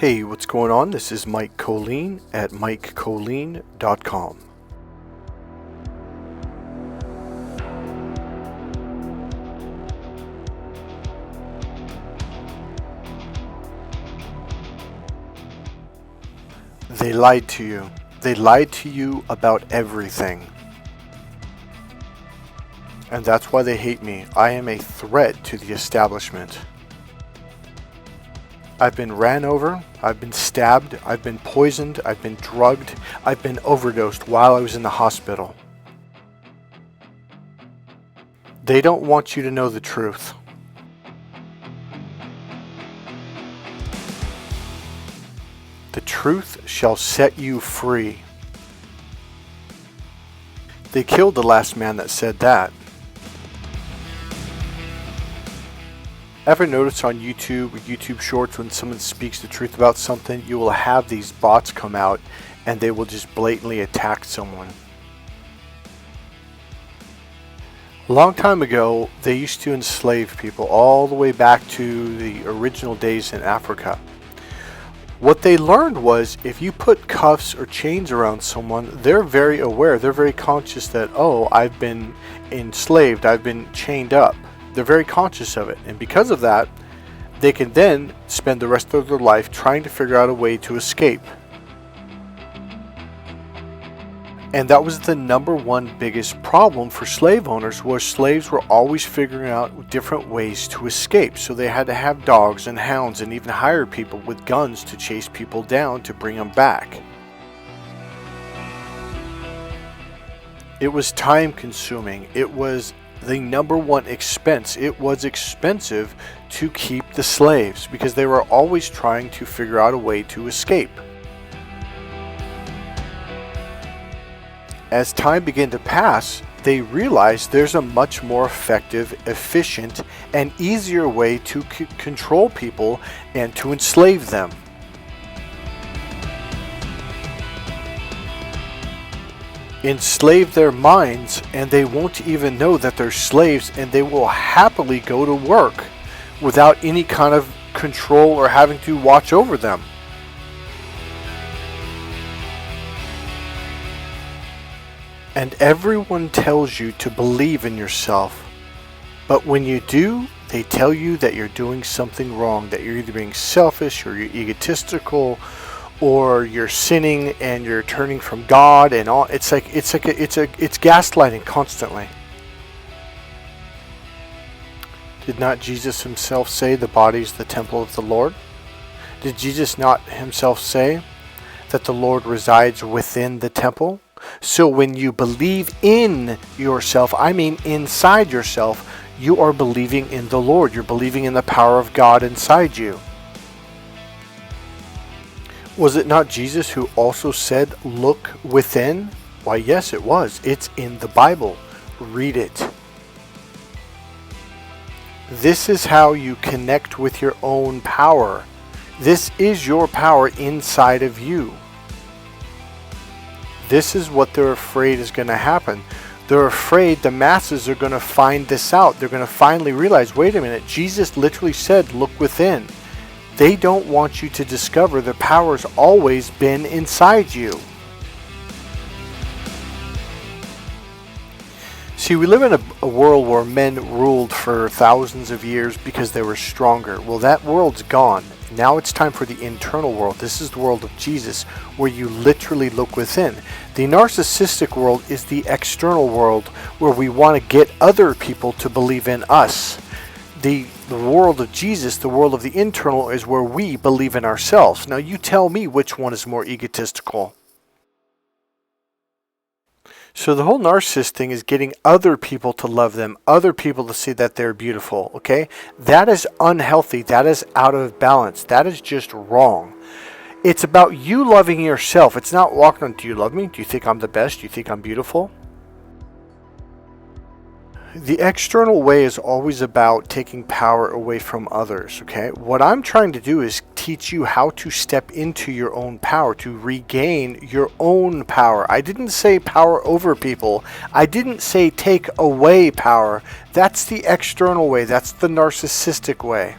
Hey, what's going on? This is Mike Kollin at MikeKollin.com. They lied to you. They lied to you about everything. And that's why they hate me. I am a threat to the establishment. I've been ran over, I've been stabbed, I've been poisoned, I've been drugged, I've been overdosed while I was in the hospital. They don't want you to know the truth. The truth shall set you free. They killed the last man that said that. Ever notice on YouTube or YouTube Shorts when someone speaks the truth about something, you will have these bots come out and they will just blatantly attack someone. A long time ago, they used to enslave people all the way back to the original days in Africa. What they learned was if you put cuffs or chains around someone, they're very aware, they're very conscious that, oh, I've been enslaved, I've been chained up. They're very conscious of it, and because of that, they can then spend the rest of their life trying to figure out a way to escape. And that was the number one biggest problem for slave owners, was slaves were always figuring out different ways to escape. So they had to have dogs and hounds and even hire people with guns to chase people down to bring them back. It was time consuming. It was the number one expense. It was expensive to keep the slaves because they were always trying to figure out a way to escape. As time began to pass, they realized there's a much more effective, efficient, and easier way to control people and to enslave them. Enslave their minds, and they won't even know that they're slaves, and they will happily go to work without any kind of control or having to watch over them. And everyone tells you to believe in yourself, but when you do, they tell you that you're doing something wrong, that you're either being selfish or you're egotistical, or you're sinning and you're turning from God, and all. It's gaslighting constantly. Did not Jesus himself say the body is the temple of the Lord? Did Jesus not himself say that the Lord resides within the temple? So when you believe in yourself, I mean inside yourself, you are believing in the Lord. You're believing in the power of God inside you. Was it not Jesus who also said, look within? Why, yes, it was. It's in the Bible. Read it. This is how you connect with your own power. This is your power inside of you. This is what they're afraid is going to happen. They're afraid the masses are going to find this out. They're going to finally realize, wait a minute, Jesus literally said, look within. They don't want you to discover the power's always been inside you. See, we live in a world where men ruled for thousands of years because they were stronger. Well, that world's gone. Now it's time for the internal world. This is the world of Jesus, where you literally look within. The narcissistic world is the external world, where we want to get other people to believe in us. The world of Jesus, the world of the internal, is where we believe in ourselves. Now you tell me which one is more egotistical. So the whole narcissist thing is getting other people to love them, other people to see that they're beautiful, okay? That is unhealthy. That is out of balance. That is just wrong. It's about you loving yourself. It's not walking on, do you love me? Do you think I'm the best? Do you think I'm beautiful? The external way is always about taking power away from others, okay? What I'm trying to do is teach you how to step into your own power, to regain your own power. I didn't say power over people. I didn't say take away power. That's the external way. That's the narcissistic way.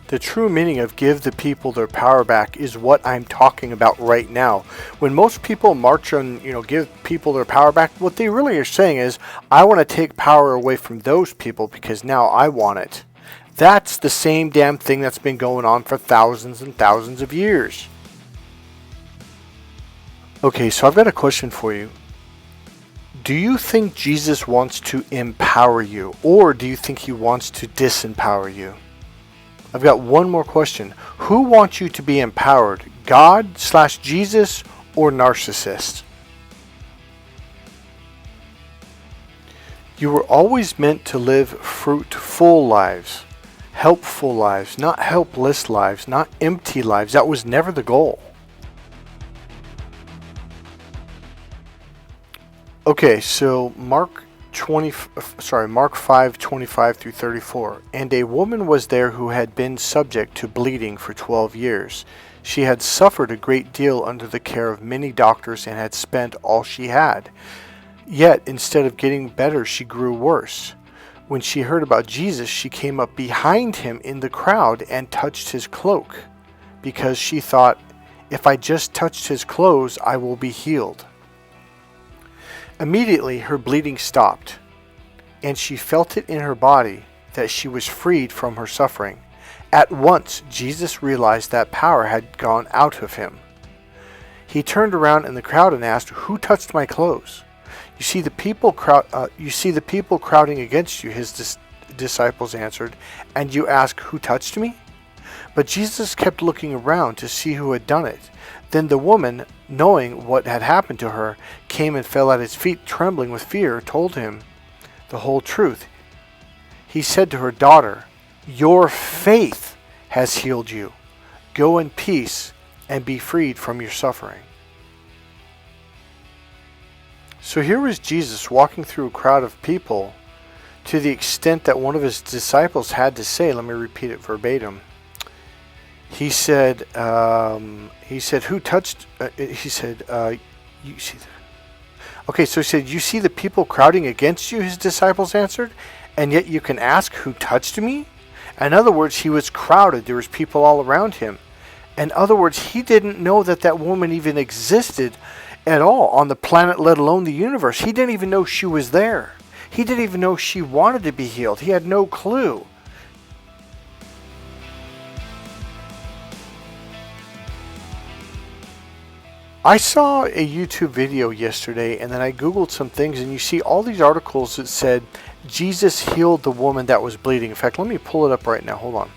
The true meaning of give the people their power back is what I'm talking about right now. When most people march on, give people their power back, what they really are saying is, I want to take power away from those people because now I want it. That's the same damn thing that's been going on for thousands and thousands of years. Okay, so I've got a question for you. Do you think Jesus wants to empower you, or do you think he wants to disempower you? I've got one more question. Who wants you to be empowered? God/Jesus or narcissists? You were always meant to live fruitful lives, helpful lives, not helpless lives, not empty lives. That was never the goal. Okay, so Mark 5:25 through 34. And a woman was there who had been subject to bleeding for 12 years. She had suffered a great deal under the care of many doctors and had spent all she had. Yet, instead of getting better, she grew worse. When she heard about Jesus, she came up behind him in the crowd and touched his cloak, because she thought, if I just touched his clothes, I will be healed. Immediately her bleeding stopped, and she felt it in her body that she was freed from her suffering. At once Jesus realized that power had gone out of him. He turned around in the crowd and asked, "Who touched my clothes?" You see the people crowding against you, his disciples answered, "and you ask, 'Who touched me?'" But Jesus kept looking around to see who had done it. Then the woman, knowing what had happened to her, came and fell at his feet, trembling with fear, told him the whole truth. He said to her, "Daughter, your faith has healed you. Go in peace and be freed from your suffering." So here was Jesus walking through a crowd of people to the extent that one of his disciples had to say, let me repeat it verbatim. He said, "Who touched?" He said, "You see." Okay, so he said, "You see the people crowding against you," his disciples answered, "and yet you can ask, 'Who touched me?'" In other words, he was crowded. There was people all around him. In other words, he didn't know that that woman even existed at all on the planet, let alone the universe. He didn't even know she was there. He didn't even know she wanted to be healed. He had no clue. I saw a YouTube video yesterday, and then I Googled some things, and you see all these articles that said Jesus healed the woman that was bleeding. In fact, let me pull it up right now. Hold on.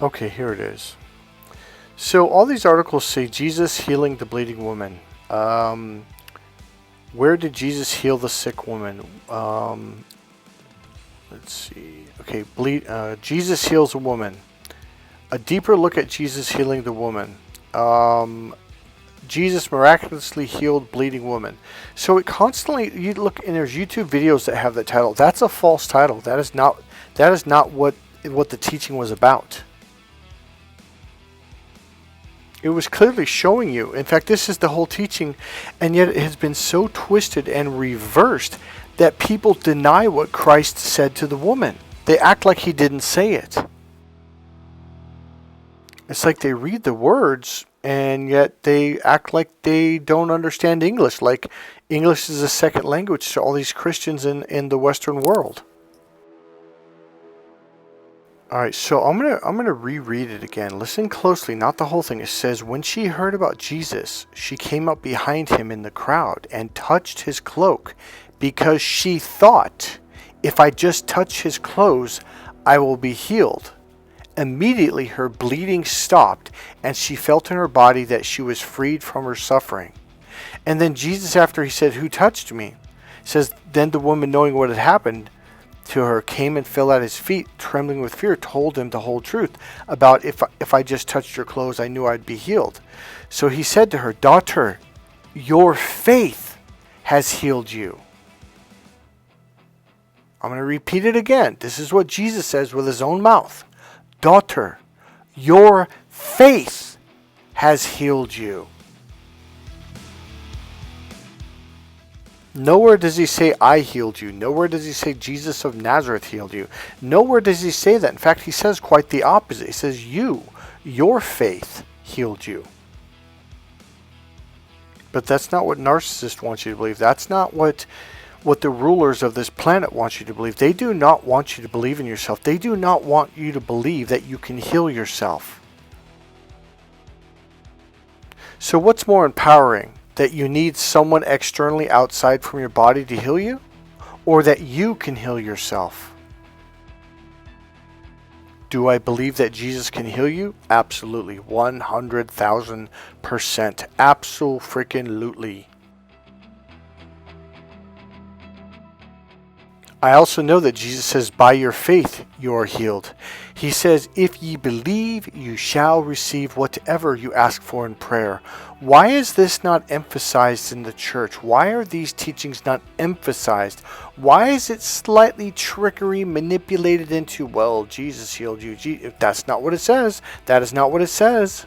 Okay, here it is. So all these articles say Jesus healing the bleeding woman. Where did Jesus heal the sick woman? Let's see. Okay, Jesus heals a woman. A deeper look at Jesus healing the woman. Jesus miraculously healed bleeding woman. So it constantly, you look, and there's YouTube videos that have that title. That's a false title. That is not what the teaching was about. It was clearly showing you. In fact, this is the whole teaching, and yet it has been so twisted and reversed that people deny what Christ said to the woman. They act like he didn't say it. It's like they read the words, and yet they act like they don't understand English, like English is a second language to all these Christians in the Western world. All right, so I'm gonna reread it again. Listen closely, not the whole thing. It says, when she heard about Jesus, she came up behind him in the crowd and touched his cloak, because she thought, if I just touch his clothes, I will be healed. Immediately her bleeding stopped, and she felt in her body that she was freed from her suffering. And then Jesus, after he said, "Who touched me?" says, then the woman, knowing what had happened to her, came and fell at his feet, trembling with fear, told him the whole truth about, if I just touched your clothes, I knew I'd be healed. So he said to her, "Daughter, your faith has healed you." I'm going to repeat it again. This is what Jesus says with his own mouth. "Daughter, your faith has healed you." Nowhere does he say, I healed you. Nowhere does he say Jesus of Nazareth healed you. Nowhere does he say that. In fact, he says quite the opposite. He says, your faith healed you. But that's not what narcissists want you to believe. That's not what the rulers of this planet want you to believe. They do not want you to believe in yourself. They do not want you to believe that you can heal yourself. So what's more empowering? That you need someone externally outside from your body to heal you? Or that you can heal yourself? Do I believe that Jesus can heal you? Absolutely. 100,000%. Abso-freaking-lutely. I also know that Jesus says, by your faith you are healed. He says, if ye believe, you shall receive whatever you ask for in prayer. Why is this not emphasized in the church? Why are these teachings not emphasized? Why is it slightly trickery manipulated into, well, Jesus healed you? That's not what it says. That is not what it says.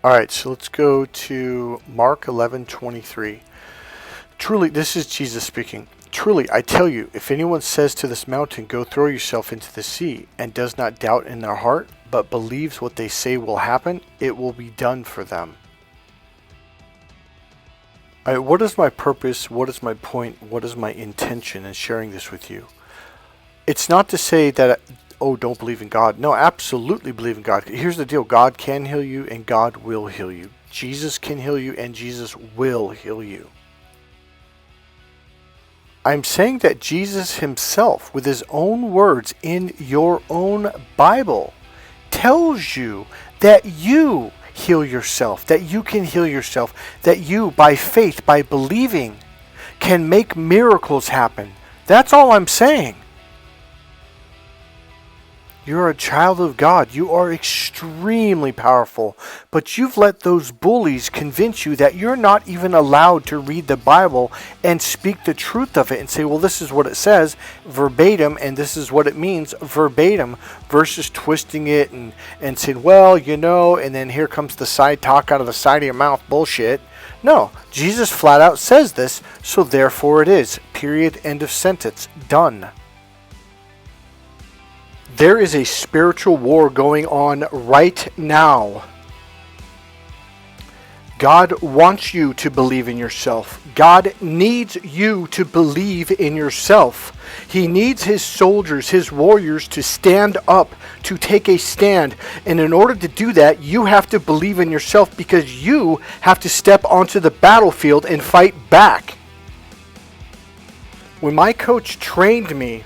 Alright, so let's go to Mark 11:23. Truly, this is Jesus speaking. Truly, I tell you, if anyone says to this mountain, go throw yourself into the sea, and does not doubt in their heart, but believes what they say will happen, it will be done for them. Alright, what is my purpose? What is my point? What is my intention in sharing this with you? It's not to say that don't believe in God. No, absolutely believe in God. Here's the deal. God can heal you and God will heal you. Jesus can heal you and Jesus will heal you. I'm saying that Jesus himself, with his own words in your own Bible, tells you that you heal yourself, that you can heal yourself, that you, by faith, by believing, can make miracles happen. That's all I'm saying. You're a child of God. You are extremely powerful. But you've let those bullies convince you that you're not even allowed to read the Bible and speak the truth of it and say, well, this is what it says verbatim and this is what it means verbatim, versus twisting it and saying, well, and then here comes the side talk out of the side of your mouth bullshit. No, Jesus flat out says this, so therefore it is. Period. End of sentence. Done. There is a spiritual war going on right now. God wants you to believe in yourself. God needs you to believe in yourself. He needs his soldiers, his warriors to stand up, to take a stand. And in order to do that, you have to believe in yourself because you have to step onto the battlefield and fight back. When my coach trained me,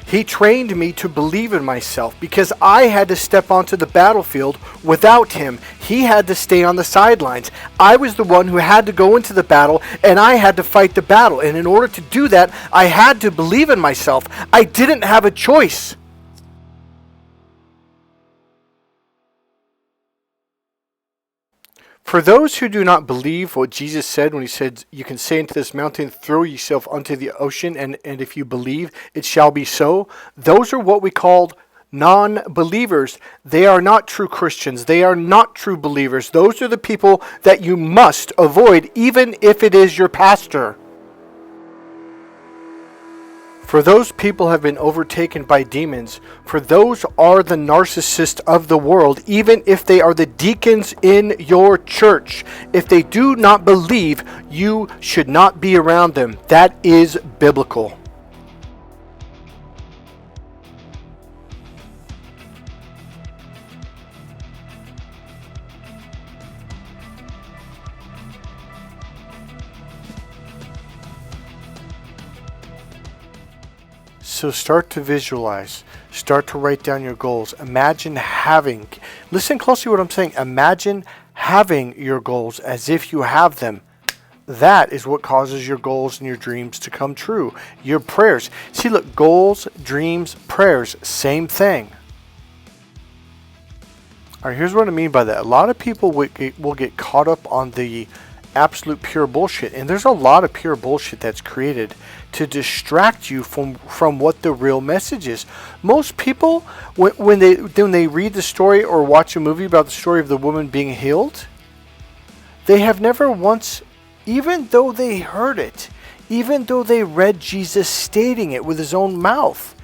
he trained me to believe in myself because I had to step onto the battlefield without him. He had to stay on the sidelines. I was the one who had to go into the battle and I had to fight the battle. And in order to do that, I had to believe in myself. I didn't have a choice. For those who do not believe what Jesus said when he said, you can say unto this mountain, throw yourself unto the ocean, and if you believe, it shall be so. Those are what we call non-believers. They are not true Christians. They are not true believers. Those are the people that you must avoid, even if it is your pastor. For those people have been overtaken by demons. For those are the narcissists of the world, even if they are the deacons in your church. If they do not believe, you should not be around them. That is biblical. So start to visualize, start to write down your goals. Imagine having, listen closely to what I'm saying. Imagine having your goals as if you have them. That is what causes your goals and your dreams to come true. Your prayers. See, look, goals, dreams, prayers, same thing. All right, here's what I mean by that. A lot of people will get caught up on the absolute pure bullshit. And there's a lot of pure bullshit that's created to distract you from what the real message is. Most people, when they read the story or watch a movie about the story of the woman being healed, they have never once, even though they heard it, even though they read Jesus stating it with his own mouth,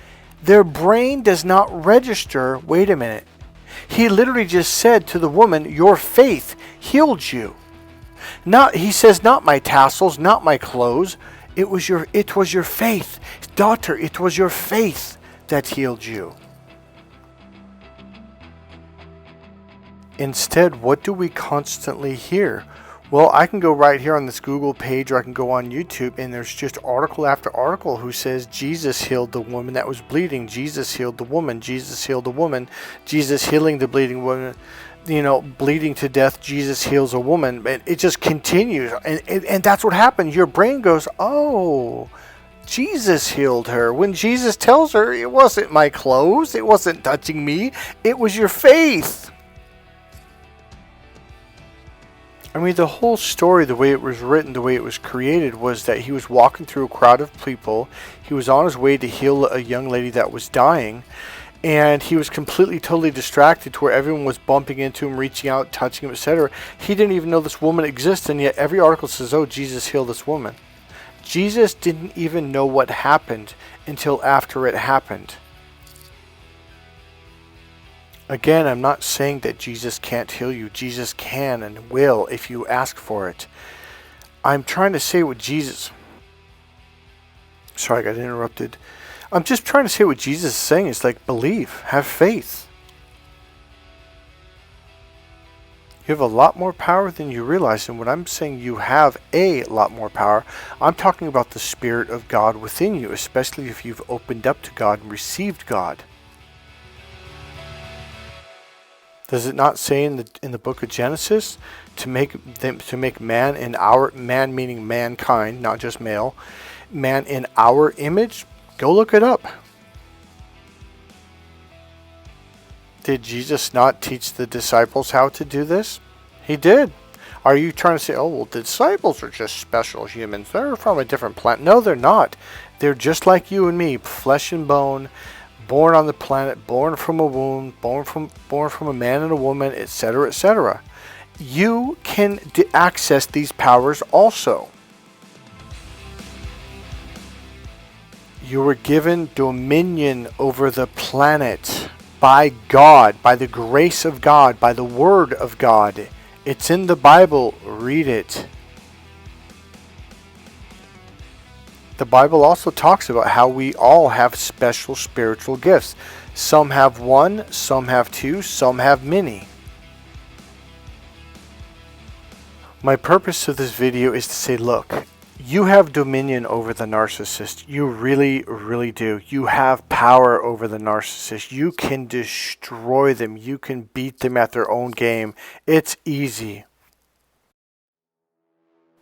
their brain does not register, wait a minute. He literally just said to the woman, your faith healed you. He says, not my tassels, not my clothes. It was your faith. Daughter, it was your faith that healed you. Instead, what do we constantly hear? Well, I can go right here on this Google page, or I can go on YouTube, and there's just article after article who says Jesus healed the woman that was bleeding. Jesus healed the woman. Jesus healed the woman. Jesus healing the bleeding woman. Bleeding to death, Jesus heals a woman. And it just continues. And that's what happens. Your brain goes, oh, Jesus healed her. When Jesus tells her, it wasn't my clothes. It wasn't touching me. It was your faith. I mean, the whole story, the way it was written, the way it was created, was that he was walking through a crowd of people. He was on his way to heal a young lady that was dying. And he was completely, totally distracted to where everyone was bumping into him, reaching out, touching him, etc. He didn't even know this woman existed, and yet every article says, oh, Jesus healed this woman. Jesus didn't even know what happened until after it happened. Again, I'm not saying that Jesus can't heal you. Jesus can and will if you ask for it. I'm trying to say what Jesus... Sorry, I got interrupted. I'm just trying to say what Jesus is saying is like, believe, have faith. You have a lot more power than you realize. And when I'm saying you have a lot more power, I'm talking about the Spirit of God within you, especially if you've opened up to God and received God. Does it not say in the book of Genesis to make man in our, man meaning mankind, not just male, man in our image? Go look it up. Did Jesus not teach the disciples how to do this? He did. Are you trying to say, oh, well, the disciples are just special humans. They're from a different planet. No, they're not. They're just like you and me, flesh and bone, born on the planet, born from a womb, born from a man and a woman, etc., etc. You can access these powers also. You were given dominion over the planet by God, by the grace of God, by the Word of God. It's in the Bible. Read it. The Bible also talks about how we all have special spiritual gifts. Some have one, some have two, some have many. My purpose of this video is to say, look, you have dominion over the narcissist. You really, really do. You have power over the narcissist. You can destroy them. You can beat them at their own game. It's easy.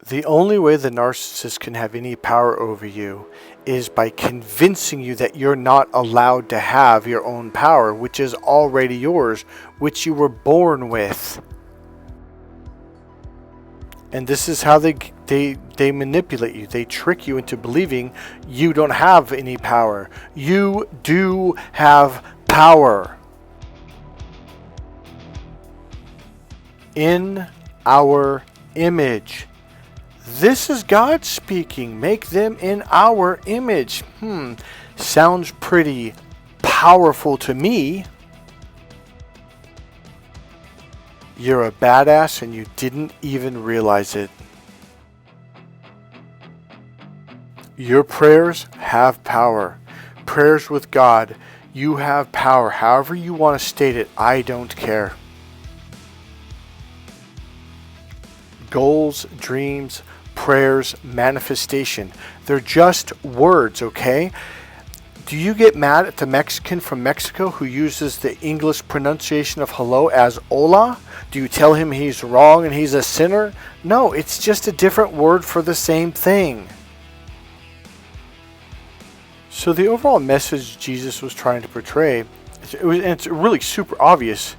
The only way the narcissist can have any power over you is by convincing you that you're not allowed to have your own power, which is already yours, which you were born with. And this is how they manipulate you. They trick you into believing you don't have any power. You do have power. In our image. This is God speaking. Make them in our image. Sounds pretty powerful to me. You're a badass and you didn't even realize it. Your prayers have power. Prayers with God, you have power. However you want to state it, I don't care. Goals, dreams, prayers, manifestation. They're just words, okay? Do you get mad at the Mexican from Mexico who uses the English pronunciation of hello as hola? Do you tell him he's wrong and he's a sinner? No, it's just a different word for the same thing. So the overall message Jesus was trying to portray, it's really super obvious,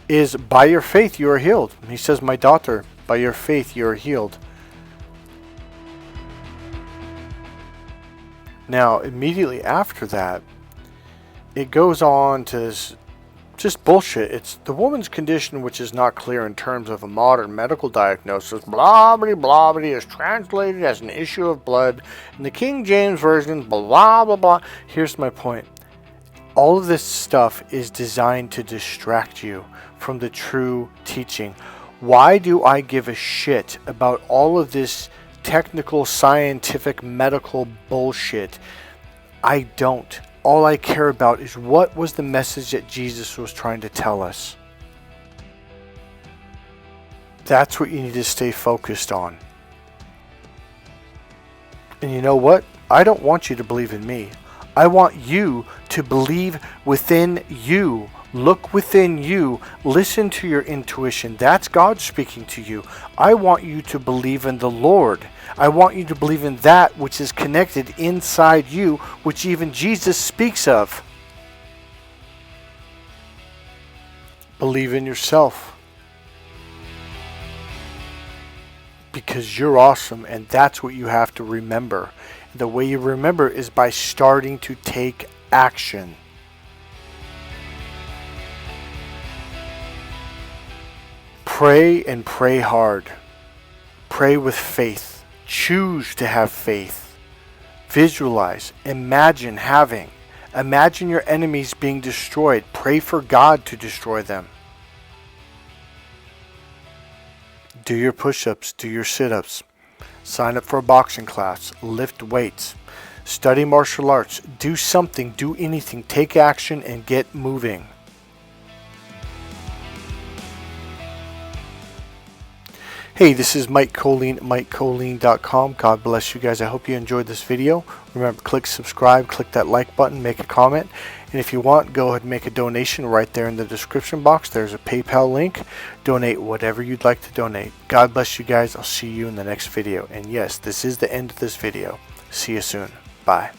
is by your faith you are healed. He says, my daughter, by your faith you are healed. Now, immediately after that, it goes on to this just bullshit. It's the woman's condition, which is not clear in terms of a modern medical diagnosis. Blah, blah, blah, blah, is translated as an issue of blood. In the King James Version, blah, blah, blah. Here's my point. All of this stuff is designed to distract you from the true teaching. Why do I give a shit about all of this technical, scientific, medical bullshit? I don't. All I care about is what was the message that Jesus was trying to tell us. That's what you need to stay focused on. And you know what? I don't want you to believe in me. I want you to believe within you. Look within you. Listen to your intuition. That's God speaking to you. I want you to believe in the Lord. I want you to believe in that which is connected inside you, which even Jesus speaks of. Believe in yourself. Because you're awesome, and that's what you have to remember. And the way you remember is by starting to take action. Pray and pray hard. Pray with faith. Choose to have faith. Visualize. Imagine having. Imagine your enemies being destroyed. Pray for God to destroy them. Do your push-ups. Do your sit-ups. Sign up for a boxing class. Lift weights. Study martial arts. Do something. Do anything. Take action and get moving. Hey, this is Mike Kollin, MikeKollin.com. God bless you guys. I hope you enjoyed this video. Remember, click subscribe, click that like button, make a comment. And if you want, go ahead and make a donation right there in the description box. There's a PayPal link. Donate whatever you'd like to donate. God bless you guys. I'll see you in the next video. And yes, this is the end of this video. See you soon. Bye.